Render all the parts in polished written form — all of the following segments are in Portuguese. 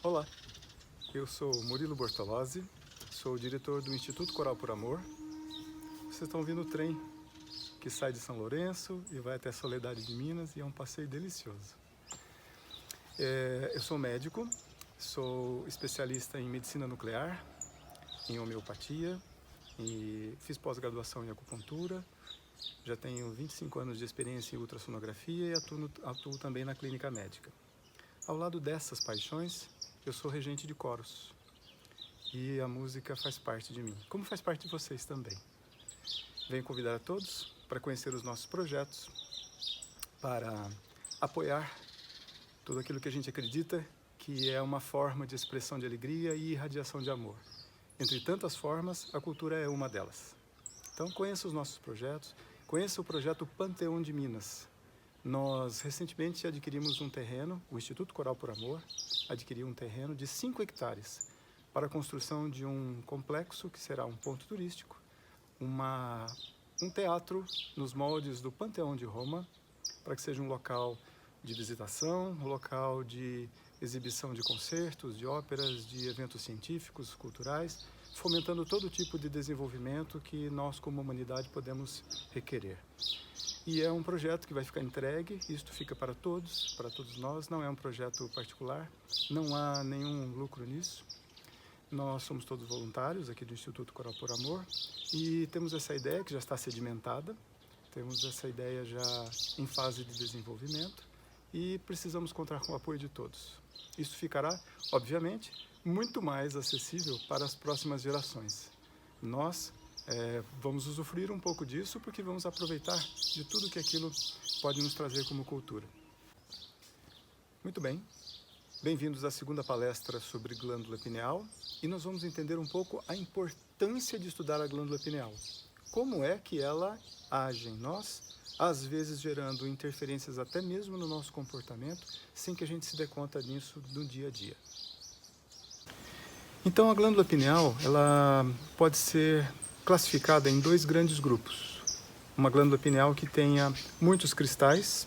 Olá, eu sou Murilo Bortolozzi, sou o diretor do Instituto Coral por Amor. Vocês estão ouvindo o trem que sai de São Lourenço e vai até Soledade de Minas e é um passeio delicioso. Eu sou médico, sou especialista em medicina nuclear, em homeopatia e fiz pós-graduação em acupuntura. Já tenho 25 anos de experiência em ultrassonografia e atuo também na clínica médica. Ao lado dessas paixões, eu sou regente de coros e a música faz parte de mim, como faz parte de vocês também. Venho convidar a todos para conhecer os nossos projetos, para apoiar tudo aquilo que a gente acredita que é uma forma de expressão de alegria e irradiação de amor. Entre tantas formas, a cultura é uma delas. Então conheça os nossos projetos, conheça o projeto Panteão de Minas. Nós recentemente adquirimos um terreno, o Instituto Coral por Amor adquiriu um terreno de 5 hectares para a construção de um complexo que será um ponto turístico, um teatro nos moldes do Panteão de Roma, para que seja um local de visitação, um local de exibição de concertos, de óperas, de eventos científicos, culturais, fomentando todo tipo de desenvolvimento que nós como humanidade podemos requerer. E é um projeto que vai ficar entregue, isto fica para todos nós, não é um projeto particular, não há nenhum lucro nisso. Nós somos todos voluntários aqui do Instituto Coral por Amor e temos essa ideia que já está sedimentada, temos essa ideia já em fase de desenvolvimento e precisamos contar com o apoio de todos. Isso ficará, obviamente, muito mais acessível para as próximas gerações. Nós vamos usufruir um pouco disso porque vamos aproveitar de tudo que aquilo pode nos trazer como cultura. Muito bem, bem-vindos à segunda palestra sobre glândula pineal e nós vamos entender um pouco a importância de estudar a glândula pineal. Como é que ela age em nós, às vezes gerando interferências até mesmo no nosso comportamento, sem que a gente se dê conta disso no dia a dia. Então a glândula pineal, ela pode ser classificada em 2 grandes grupos. Uma glândula pineal que tenha muitos cristais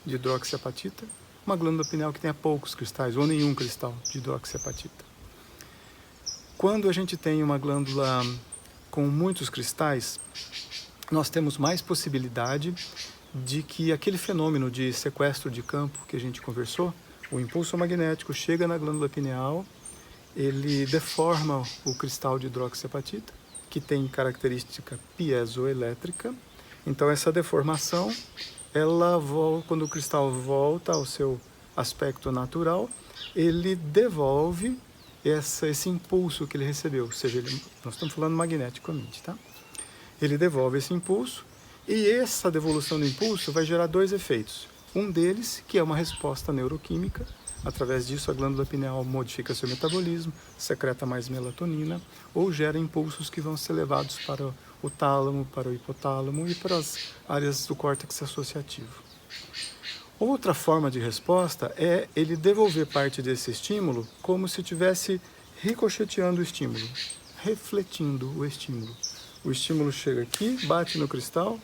de hidroxiapatita, uma glândula pineal que tenha poucos cristais ou nenhum cristal de hidroxiapatita. Quando a gente tem uma glândula com muitos cristais, nós temos mais possibilidade de que aquele fenômeno de sequestro de campo que a gente conversou, o impulso magnético chega na glândula pineal, ele deforma o cristal de hidroxiapatita, que tem característica piezoelétrica. Então essa deformação, quando o cristal volta ao seu aspecto natural, ele devolve esse impulso que ele recebeu, ou seja, nós estamos falando magneticamente, tá? Ele devolve esse impulso e essa devolução do impulso vai gerar 2 efeitos. Um deles, que é uma resposta neuroquímica. Através disso, a glândula pineal modifica seu metabolismo, secreta mais melatonina ou gera impulsos que vão ser levados para o tálamo, para o hipotálamo e para as áreas do córtex associativo. Outra forma de resposta é ele devolver parte desse estímulo como se estivesse ricocheteando o estímulo, refletindo o estímulo. O estímulo chega aqui, bate no cristal,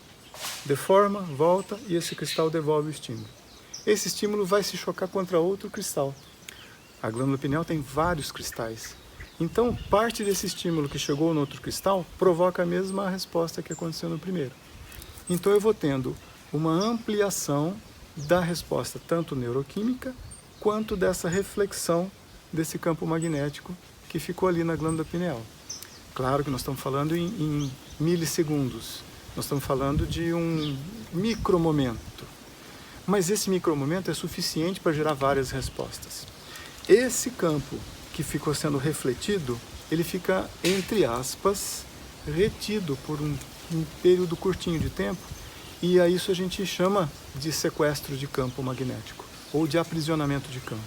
deforma, volta e esse cristal devolve o estímulo. Esse estímulo vai se chocar contra outro cristal. A glândula pineal tem vários cristais. Então, parte desse estímulo que chegou no outro cristal provoca a mesma resposta que aconteceu no primeiro. Então, eu vou tendo uma ampliação da resposta, tanto neuroquímica, quanto dessa reflexão desse campo magnético que ficou ali na glândula pineal. Claro que nós estamos falando em milissegundos. Nós estamos falando de um micromomento. Mas esse micromomento é suficiente para gerar várias respostas. Esse campo que ficou sendo refletido, ele fica, entre aspas, retido por um período curtinho de tempo, e a isso a gente chama de sequestro de campo magnético, ou de aprisionamento de campo.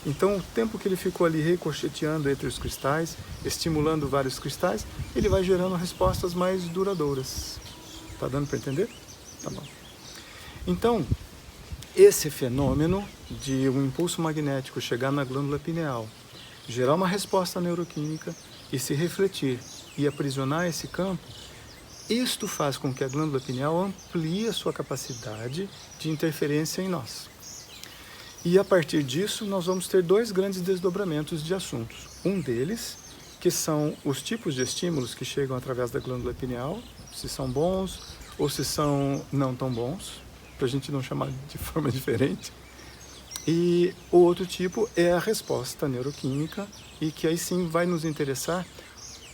Então, o tempo que ele ficou ali ricocheteando entre os cristais, estimulando vários cristais, ele vai gerando respostas mais duradouras. Tá dando para entender? Tá bom. Então, esse fenômeno de um impulso magnético chegar na glândula pineal, gerar uma resposta neuroquímica e se refletir e aprisionar esse campo, isto faz com que a glândula pineal amplie a sua capacidade de interferência em nós. E a partir disso, nós vamos ter dois grandes desdobramentos de assuntos. Um deles, que são os tipos de estímulos que chegam através da glândula pineal, se são bons ou se são não tão bons, para a gente não chamar de forma diferente. E o outro tipo é a resposta neuroquímica, e que aí sim vai nos interessar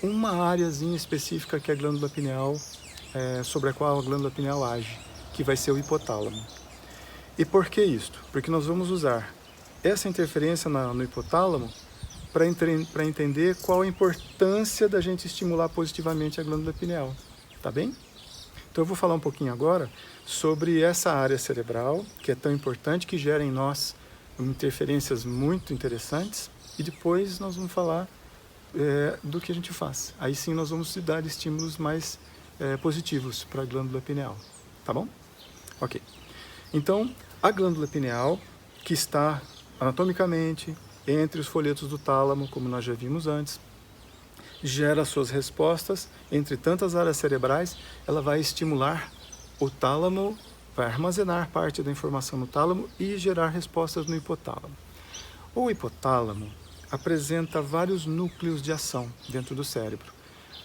uma áreazinha específica que é a glândula pineal, sobre a qual a glândula pineal age, que vai ser o hipotálamo. E por que isto? Porque nós vamos usar essa interferência no hipotálamo para entender qual a importância da gente estimular positivamente a glândula pineal, tá bem? Então eu vou falar um pouquinho agora sobre essa área cerebral, que é tão importante, que gera em nós interferências muito interessantes, e depois nós vamos falar do que a gente faz. Aí sim nós vamos dar estímulos mais positivos para a glândula pineal, tá bom? Ok. Então, a glândula pineal, que está anatomicamente entre os folhetos do tálamo, como nós já vimos antes, gera suas respostas entre tantas áreas cerebrais. Ela vai estimular o tálamo, vai armazenar parte da informação no tálamo e gerar respostas no hipotálamo. O hipotálamo apresenta vários núcleos de ação dentro do cérebro,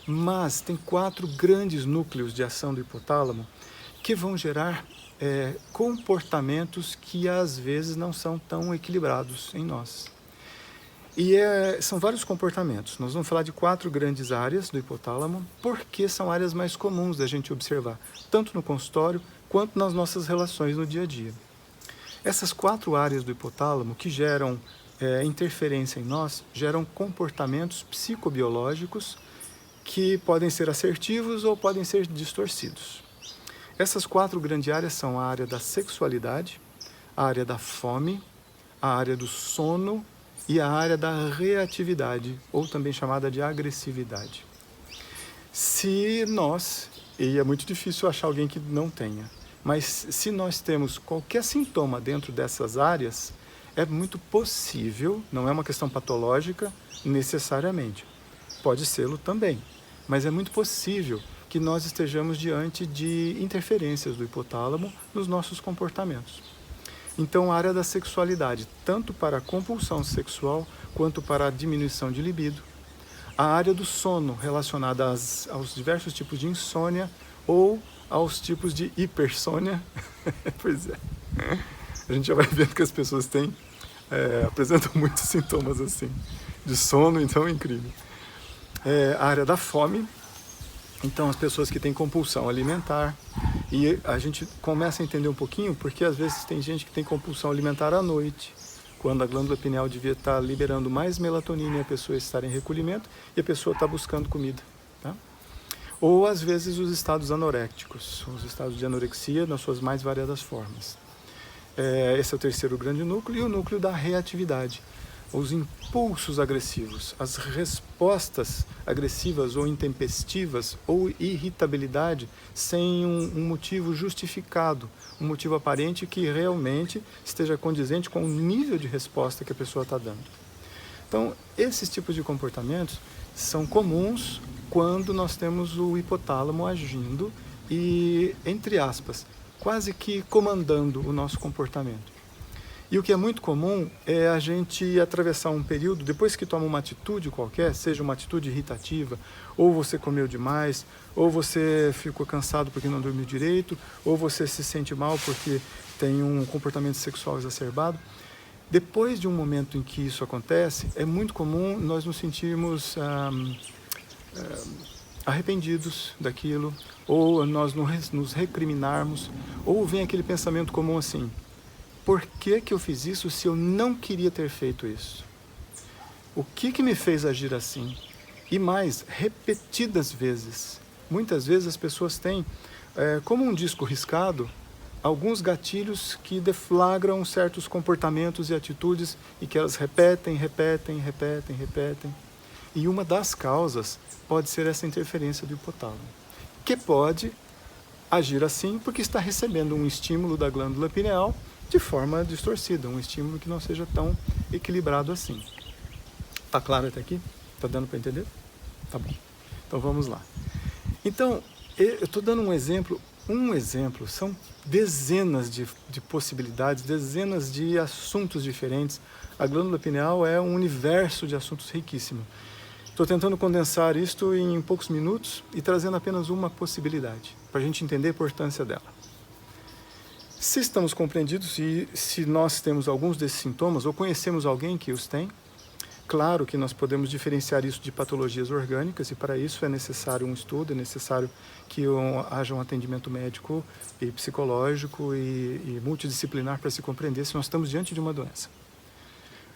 mas tem 4 grandes núcleos de ação do hipotálamo que vão gerar comportamentos que às vezes não são tão equilibrados em nós. E são vários comportamentos. Nós vamos falar de 4 grandes áreas do hipotálamo, porque são áreas mais comuns da gente observar, tanto no consultório quanto nas nossas relações no dia a dia. Essas 4 áreas do hipotálamo que geram interferência em nós, geram comportamentos psicobiológicos que podem ser assertivos ou podem ser distorcidos. Essas 4 grandes áreas são a área da sexualidade, a área da fome, a área do sono e a área da reatividade, ou também chamada de agressividade. Se nós, e é muito difícil achar alguém que não tenha, mas se nós temos qualquer sintoma dentro dessas áreas, é muito possível, não é uma questão patológica necessariamente, pode ser-lo também, mas é muito possível que nós estejamos diante de interferências do hipotálamo nos nossos comportamentos. Então, a área da sexualidade, tanto para a compulsão sexual quanto para a diminuição de libido. A área do sono, relacionada aos diversos tipos de insônia ou aos tipos de hipersônia. Pois é. A gente já vai vendo que as pessoas apresentam muitos sintomas assim, de sono, então é incrível. A área da fome. Então, as pessoas que têm compulsão alimentar, e a gente começa a entender um pouquinho, porque às vezes tem gente que tem compulsão alimentar à noite, quando a glândula pineal devia estar liberando mais melatonina e a pessoa estar em recolhimento, e a pessoa está buscando comida. Tá? Ou às vezes os estados anorécticos, os estados de anorexia nas suas mais variadas formas. Esse é o terceiro grande núcleo, e o núcleo da reatividade. Os impulsos agressivos, as respostas agressivas ou intempestivas ou irritabilidade sem um motivo justificado, um motivo aparente que realmente esteja condizente com o nível de resposta que a pessoa está dando. Então, esses tipos de comportamentos são comuns quando nós temos o hipotálamo agindo e, entre aspas, quase que comandando o nosso comportamento. E o que é muito comum é a gente atravessar um período, depois que toma uma atitude qualquer, seja uma atitude irritativa, ou você comeu demais, ou você ficou cansado porque não dormiu direito, ou você se sente mal porque tem um comportamento sexual exacerbado. Depois de um momento em que isso acontece, é muito comum nós nos sentirmos arrependidos daquilo, ou nós nos recriminarmos, ou vem aquele pensamento comum assim: por que eu fiz isso se eu não queria ter feito isso? O que me fez agir assim? E mais, repetidas vezes. Muitas vezes as pessoas têm, como um disco riscado, alguns gatilhos que deflagram certos comportamentos e atitudes e que elas repetem. E uma das causas pode ser essa interferência do hipotálamo, que pode agir assim porque está recebendo um estímulo da glândula pineal de forma distorcida, um estímulo que não seja tão equilibrado assim. Tá claro até aqui? Tá dando para entender? Tá bom. Então vamos lá. Então, eu estou dando um exemplo um exemplo, são dezenas de possibilidades, dezenas de assuntos diferentes. A glândula pineal é um universo de assuntos riquíssimo. Estou tentando condensar isto em poucos minutos e trazendo apenas uma possibilidade, para a gente entender a importância dela. Se estamos compreendidos e se nós temos alguns desses sintomas ou conhecemos alguém que os tem, claro que nós podemos diferenciar isso de patologias orgânicas e para isso é necessário um estudo, é necessário que haja um atendimento médico e psicológico e multidisciplinar para se compreender se nós estamos diante de uma doença.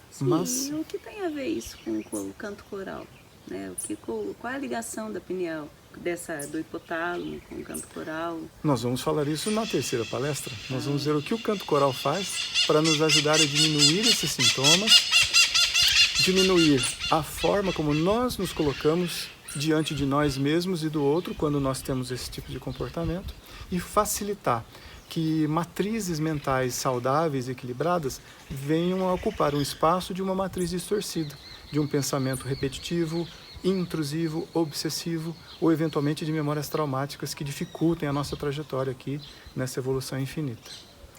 Sim, mas o que tem a ver isso com o canto coral? Né? Qual é a ligação da pineal, do hipotálamo com o canto coral? Nós vamos falar isso na terceira palestra. Nós vamos ver o que o canto coral faz para nos ajudar a diminuir esses sintomas, diminuir a forma como nós nos colocamos diante de nós mesmos e do outro quando nós temos esse tipo de comportamento e facilitar que matrizes mentais saudáveis e equilibradas venham a ocupar um espaço de uma matriz distorcida, de um pensamento repetitivo, intrusivo, obsessivo ou eventualmente de memórias traumáticas que dificultem a nossa trajetória aqui nessa evolução infinita.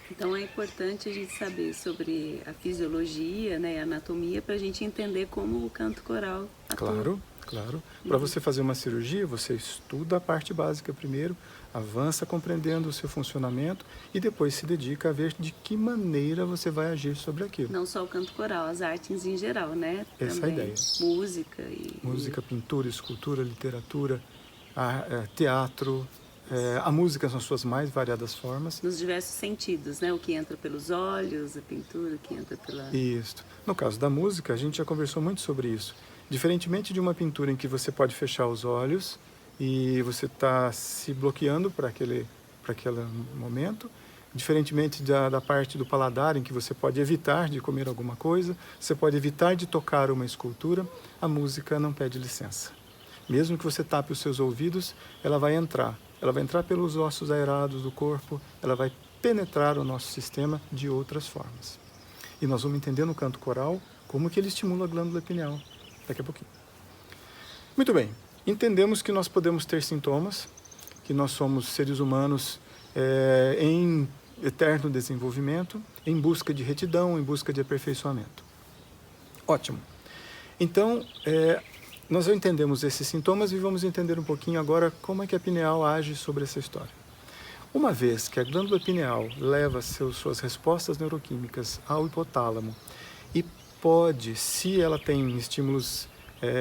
Então é importante a gente saber sobre a fisiologia, né, a anatomia, para a gente entender como o canto coral atua. Claro. Para você fazer uma cirurgia, você estuda a parte básica primeiro, avança compreendendo o seu funcionamento e depois se dedica a ver de que maneira você vai agir sobre aquilo. Não só o canto coral, as artes em geral, né? Essa também. É a ideia. Música, pintura, escultura, literatura, teatro. A música nas suas mais variadas formas. Nos diversos sentidos, né? O que entra pelos olhos, a pintura, o que entra pela... Isso. No caso da música, a gente já conversou muito sobre isso. Diferentemente de uma pintura em que você pode fechar os olhos e você está se bloqueando para aquele momento, diferentemente da parte do paladar em que você pode evitar de comer alguma coisa, você pode evitar de tocar uma escultura, a música não pede licença. Mesmo que você tape os seus ouvidos, ela vai entrar. Ela vai entrar pelos ossos aerados do corpo, ela vai penetrar o nosso sistema de outras formas. E nós vamos entender no canto coral como que ele estimula a glândula pineal daqui a pouquinho. Muito bem, entendemos que nós podemos ter sintomas, que nós somos seres humanos em eterno desenvolvimento, em busca de retidão, em busca de aperfeiçoamento. Ótimo. Então, nós já entendemos esses sintomas e vamos entender um pouquinho agora como é que a pineal age sobre essa história. Uma vez que a glândula pineal leva suas respostas neuroquímicas ao hipotálamo e pode, se ela tem estímulos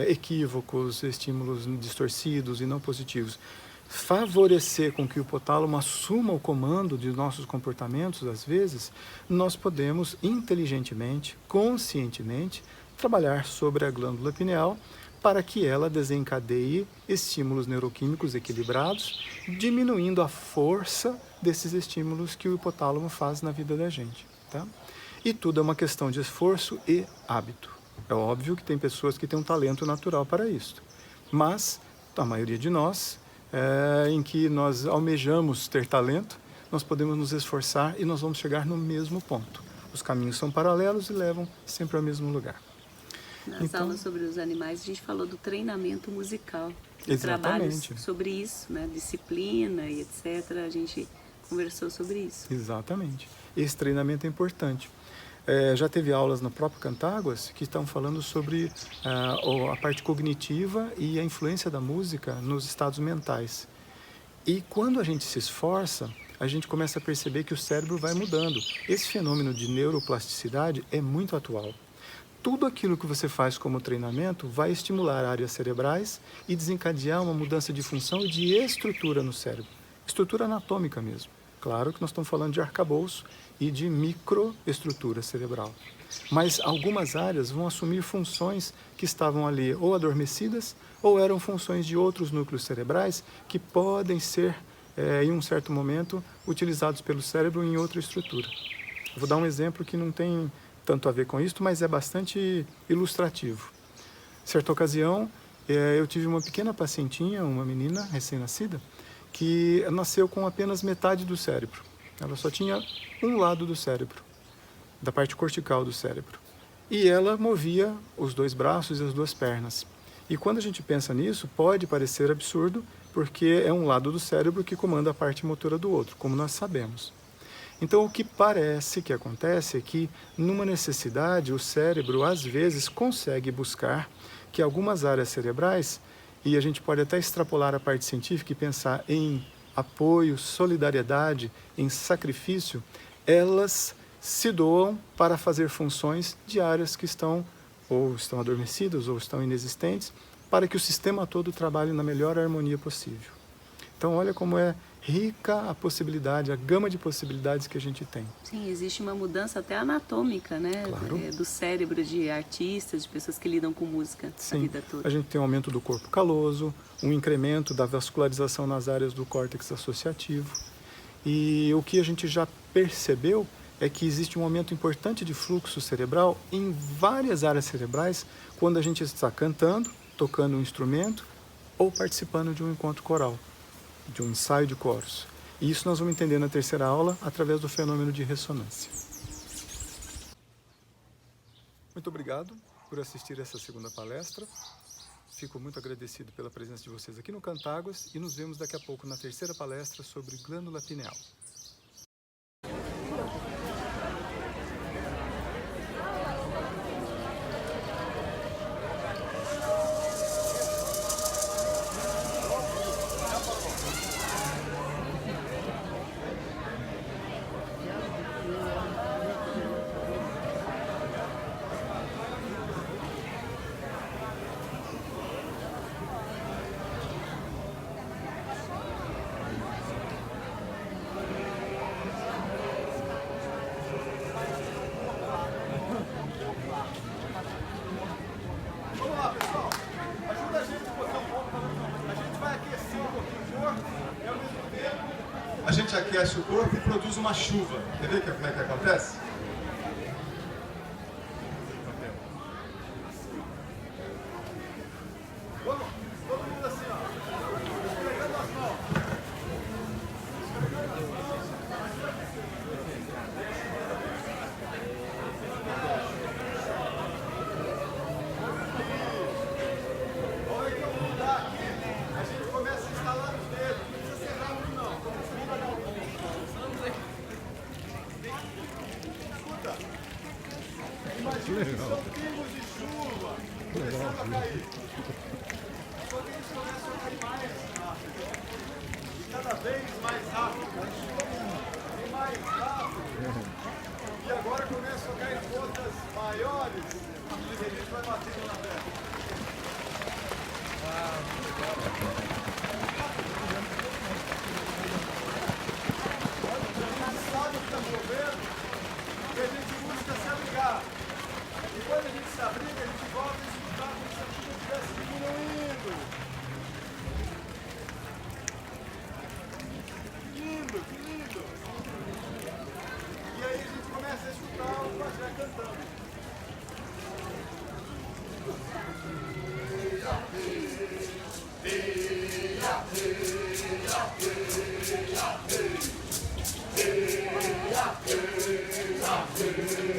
equívocos, estímulos distorcidos e não positivos, favorecer com que o hipotálamo assuma o comando de nossos comportamentos, às vezes, nós podemos inteligentemente, conscientemente, trabalhar sobre a glândula pineal para que ela desencadeie estímulos neuroquímicos equilibrados, diminuindo a força desses estímulos que o hipotálamo faz na vida da gente. Tá? E tudo é uma questão de esforço e hábito. É óbvio que tem pessoas que têm um talento natural para isso, mas a maioria de nós, em que nós almejamos ter talento, nós podemos nos esforçar e nós vamos chegar no mesmo ponto. Os caminhos são paralelos e levam sempre ao mesmo lugar. Nas aulas sobre os animais, a gente falou do treinamento musical. Exatamente. Trabalhos sobre isso, né? Disciplina e etc. A gente conversou sobre isso. Exatamente. Esse treinamento é importante. Já teve aulas no próprio Cantáguas que estão falando sobre a parte cognitiva e a influência da música nos estados mentais. E quando a gente se esforça, a gente começa a perceber que o cérebro vai mudando. Esse fenômeno de neuroplasticidade é muito atual. Tudo aquilo que você faz como treinamento vai estimular áreas cerebrais e desencadear uma mudança de função e de estrutura no cérebro. Estrutura anatômica mesmo. Claro que nós estamos falando de arcabouço e de microestrutura cerebral. Mas algumas áreas vão assumir funções que estavam ali ou adormecidas ou eram funções de outros núcleos cerebrais que podem ser, em um certo momento, utilizados pelo cérebro em outra estrutura. Eu vou dar um exemplo que não tem tanto a ver com isso, mas é bastante ilustrativo. Certa ocasião, eu tive uma pequena pacientinha, uma menina recém-nascida, que nasceu com apenas metade do cérebro. Ela só tinha um lado do cérebro, da parte cortical do cérebro. E ela movia os dois braços e as duas pernas. E quando a gente pensa nisso, pode parecer absurdo porque é um lado do cérebro que comanda a parte motora do outro, como nós sabemos. Então, o que parece que acontece é que, numa necessidade, o cérebro, às vezes, consegue buscar que algumas áreas cerebrais, e a gente pode até extrapolar a parte científica e pensar em apoio, solidariedade, em sacrifício, elas se doam para fazer funções de áreas que estão adormecidas ou estão inexistentes, para que o sistema todo trabalhe na melhor harmonia possível. Então, olha como é rica a possibilidade, a gama de possibilidades que a gente tem. Sim, existe uma mudança até anatômica, né? Claro. Do cérebro de artistas, de pessoas que lidam com música. Sim, a vida toda. A gente tem um aumento do corpo caloso, um incremento da vascularização nas áreas do córtex associativo. E o que a gente já percebeu é que existe um aumento importante de fluxo cerebral em várias áreas cerebrais quando a gente está cantando, tocando um instrumento ou participando de um encontro coral, de um ensaio de coros. E isso nós vamos entender na terceira aula através do fenômeno de ressonância. Muito obrigado por assistir essa segunda palestra. Fico muito agradecido pela presença de vocês aqui no Cantáguas e nos vemos daqui a pouco na terceira palestra sobre glândula pineal. A gente aquece o corpo e produz uma chuva. Quer ver como é que acontece? Vamos, todo mundo assim, ó. Esfregando as mãos. Esfregando as mãos. Olha que eu vou mudar aqui. A gente começa a instalar os dedos. Não precisa ser rápido, não. Imagina que são pingos de chuva começando a cair. Só que eles começam a cair mais rápido. E cada vez mais rápido. E mais rápido. E agora começam a cair gotas maiores. E a gente vai batendo na terra. Sabe o que está movendo? E a gente busca se ligar. E quando a gente se abriga, a gente volta a escutar como se a chuva estivesse diminuindo. Lindo, que lindo! E aí a gente começa a escutar o Pajé cantando. Yeah.